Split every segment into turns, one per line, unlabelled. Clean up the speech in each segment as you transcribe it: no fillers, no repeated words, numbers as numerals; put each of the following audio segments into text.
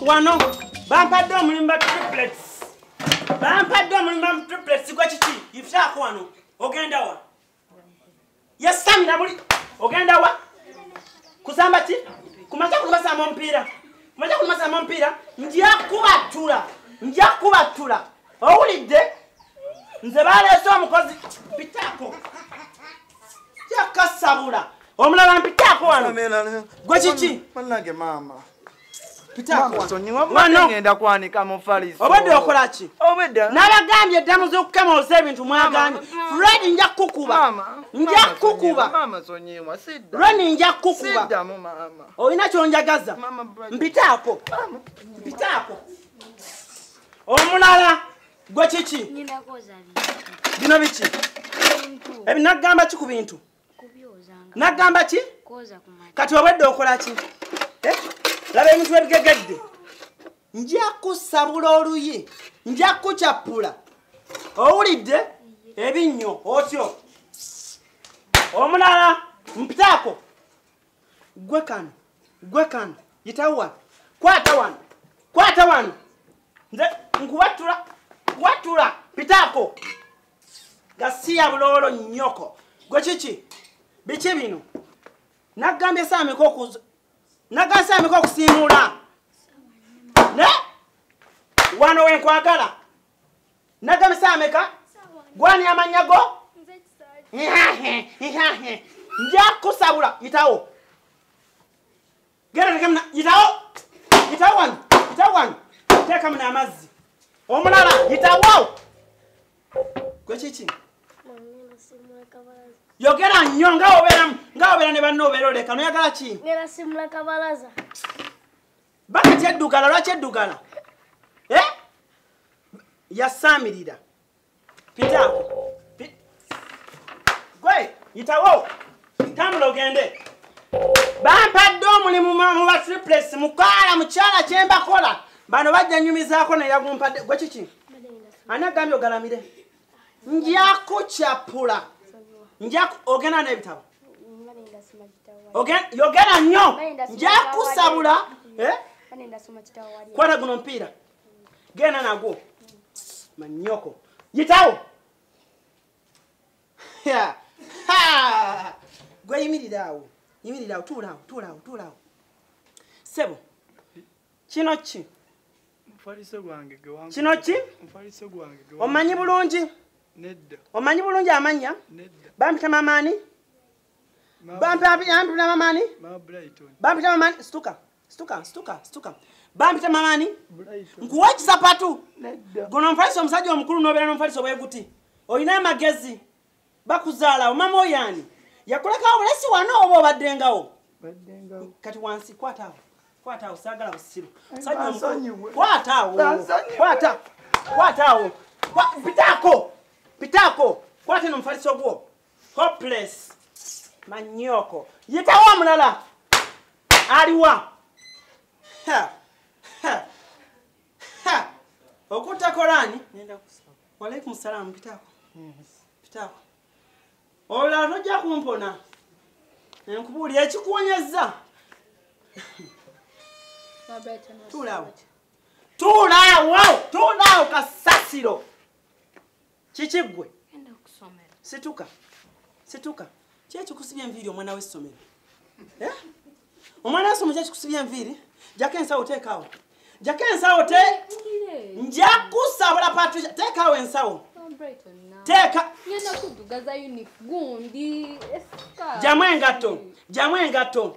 Wano bampadde omulimba triplets gwa kiki ifyako wano ogenda wa yasamira buli ogenda wa kusamba ki kumacha kumasamba omupiira nja kubatula owulidde nze baleese omukozi pitako yakasabula omulala mpitako wano gwe kiki
Manage mama.
Pitako
wano ngenda kwanika mu faliso.
Obadde okola ki?
Obedda.
Nabagambye eddamu z'okukemooza ebintu mwagambye. Fred nja kukuba. Nja kukuba.
Mama sonyiwa sidda.
Roni nja kukuba.
Sidda mu mama.
Oyina kyonjagaza. Mpitaako. Omulala gwe kiki?
Nina koza
bino biki? Nagamba ki ku bintu?
kubyozanga.
Nagamba ki?
Koza kumata.
Kati obadde okola ki? Laba emitwe ebigegedde. Nja kusabula oluyi. Nja kukyapula. Owulidde? Ebinnyo otyo. Omulala mpitaako. Gwe kano. Yitawa. Kwata wano. Nze nkuwatula. Pitaako. Gasiya bulolo nnyoko. Gwe kiki? Biki bino? Nagambye Nagasame ko kusimula. Ne? Wano wenkwagala. Nagamsame ka? Gwani amanyago? Nja kusabula yitawo. Gera kamna yitawo. Yitawan. Teka mna amazzi. Omulala yitawo. Gwe kiki? Yogera nnyo nga obera ne banno oberoleka no yagala ki?
Ngera simula kabalaza.
Baka kyeddugala lwaki eddugala? Yasamirira. Pitako. Gwe yitawo. Tambula ogende. Bampadde omulimu mu ba triplets mukaala mukyala kyembakola. Bano bajja nyumizaako ne yagumpadde. Gwe kiki? Anagambye ogalamire. Nja kukyapula. Ogenda n'ebitabo. Yogera nnyo. Nja kusabula. Kwata guno omupiira. Genda nagwo. Manyoko. Yitawo. Gwe yimirira awo. Tuulaawo. Sebo. Kino ki?
Mufaliso gwange gwange.
Kino ki?
Mufaliso gwange gwange.
Omanyi bulungi?
Nedda.
Omanyi bulungi amanya?
Nedda.
Bampita mamani? Bampita mamani?
Ma Brighton.
Bampita mamani? Stuka. Bampita mamani?
Brighton.
Nkuwa ekisapatu?
Nedda.
Gono mufaliso omusajja omukulu n'obeera n'omufaliso bweguti. Olina amagezi. Bakuzaala omama oyani. Yakolekawo bulesi wano oba obaddengawo?
Baddengawo.
Kati wansi kwataawo saagala busiru. Kwataawo. Pitako. Kwate no mufaliso gwo. Hopeless. Manyoko. Yitawo omulala. Aliwa. Okutakolani? Nenda kusaba. Walaikum salam Pitako. Olala tojja kumpona. Nkubuulira ekikuwonyezza. Tuulaawo kasasiro. Kikigwe. Situka. Kyekikusibya enviiri omwana w'essomero. Omwana w'essomero kyekikusibya enviiri. Jaka ensawo teekaawo. Nja kusabula Patricia. Teekaawo ensawo. Teeka.
Ngenda kudugaza unique gundi.
Jamu engatto.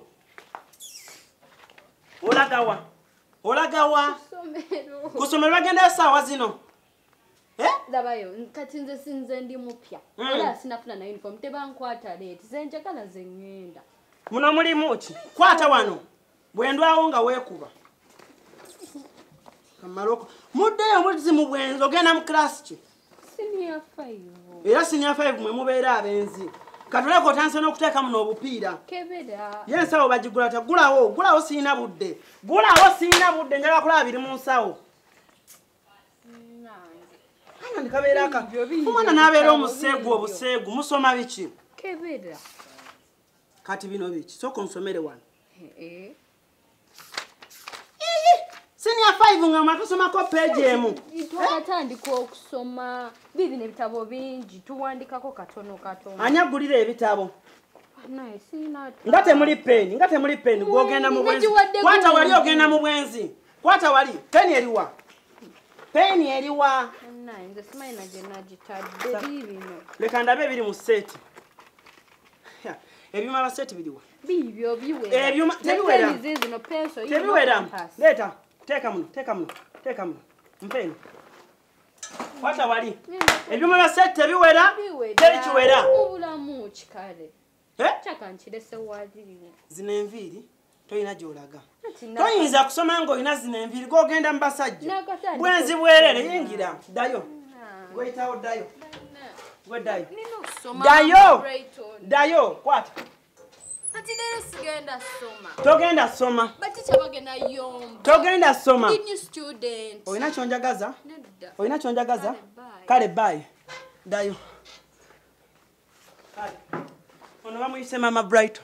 Olagawa. Kusomero bagenda essaawa zino.
Dabayo, kati nze sinze ndi mupya. Era sinafuna na uniform. Tebankwata late. Ze njagala ze ngenda.
Muno mulimu ki? Kwata wano. Bwendwawo nga weekuba. Kamaloko. Muddeyo muzimu bwenzo ogenda mu class ki?
Senior 5.
Era senior 5 mwe mubeera abenzi. Katuleko otanse n'okuteeka muno obupiira.
Kebera.
Yensawo bagigula gulawo siina budde. Gulawo siina budde njagala kulaba biri mu nsawo. Ana ndikabeera aka. Omwana n'abeera obuseegu musoma biki?
Kebera.
Kati bino biki? Sooka onsomere wano. Senior 5 nga mwakasomako page emu.
Twatandika okusoma bibino ebitabo bingi tuwandikako katono.
Anyagulira ebitabo.
Naye sina.
Nga temuli peni gwogenda mu bwenzi. Kwata wali ogenda mu bwenzi. Kwata wali peni eriwa.
Naye nze simanyi na gye nagitadde bibino.
Leka ndabe ebiri mu seti. Ebyuma ba seti biriwa.
Bibyo biwera.
Ebyuma tebiwera.
Zino peso
Tebiwera. Leta. Teka muno. Mpeni. Kwata wali. Ebyuma ba seti tebiwera. Tebikiwera.
Obulamu kikale. Chaka nkirese waziriwo.
Zino enviiri toyina gy'olaga. Toyinza kusoma ng'olina zino enviiri gw'ogenda mu basajja. Bwenzi bwerere yingira. Ddayo. Gweyitawo ddayo. Gweddayo. Ddayo. Kwata.
Ati dere sigenda soma.
Togenda soma.
Baticha bagenda yomba.
Togenda soma.
New student.
Oyina kyonjagaza?
Nedda.
Oyina kyonjagaza? Kale bye. Ddayo. Kale. Ono bamuyise Mama Bright.